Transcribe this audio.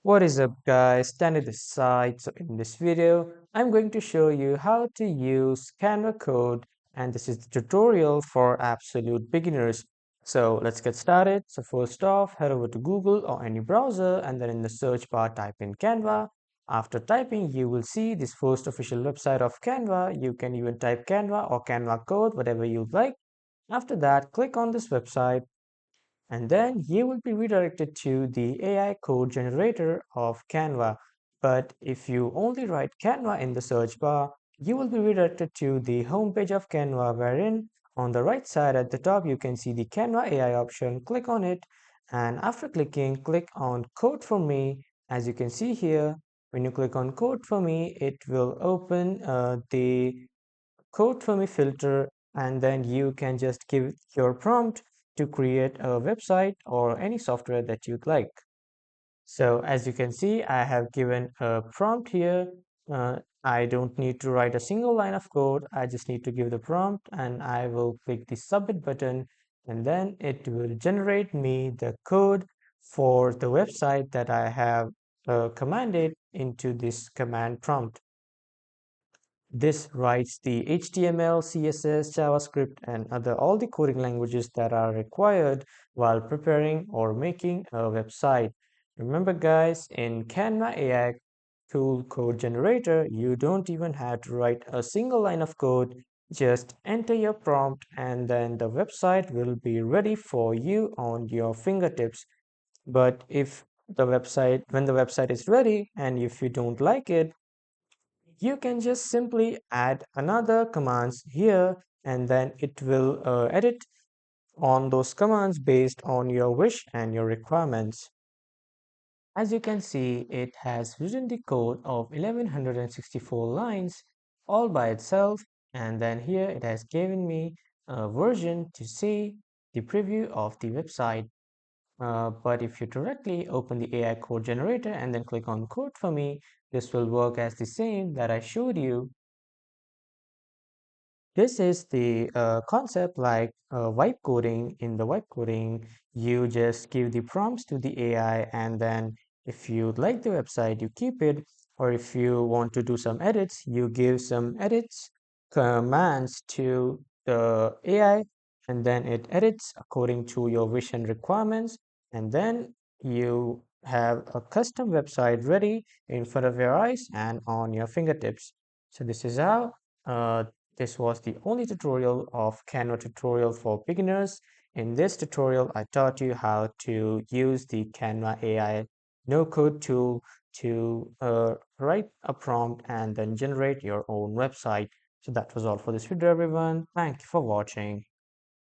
What is up guys, Stanley this side. So in this video, I'm going to show you how to use Canva code, and this is the tutorial for absolute beginners. So let's get started. So first off, head over to Google or any browser and then in the search bar type in Canva. After typing, you will see this first official website of Canva. You can even type Canva or Canva code, whatever you like. After that, click on this website and then you will be redirected to the AI code generator of Canva. But if you only write Canva in the search bar, you will be redirected to the homepage of Canva, wherein on the right side at the top you can see the Canva AI option. Click on it, and after clicking, click on Code for Me. As you can see here, when you click on Code for Me, it will open the Code for Me filter, and then you can just give your prompt to create a website or any software that you'd like. So as you can see, I have given a prompt here. I don't need to write a single line of code. I just need to give the prompt and I will click the submit button, and then it will generate me the code for the website that I have commanded into this command prompt. This writes the HTML, CSS, JavaScript, and other all the coding languages that are required while preparing or making a website. Remember guys, in Canva AI tool code generator, you don't even have to write a single line of code. Just enter your prompt and then the website will be ready for you on your fingertips. But if when the website is ready and if you don't like it, you can just simply add another commands here, and then it will edit on those commands based on your wish and your requirements. As you can see, it has written the code of 1164 lines all by itself, and then here it has given me a version to see the preview of the website. But if you directly open the AI code generator and then click on code for me, this will work as the same that I showed you. This is the concept like vibe coding. In the vibe coding, you just give the prompts to the AI, and then if you like the website, you keep it. Or if you want to do some edits, you give some edits commands to the AI, and then it edits according to your wish and requirements. And then you have a custom website ready in front of your eyes and on your fingertips. So this is how uh, this was the only tutorial of Canva tutorial for beginners. In this tutorial, I taught you how to use the Canva AI no-code tool to write a prompt and then generate your own website. So that was all for this video, everyone. Thank you for watching.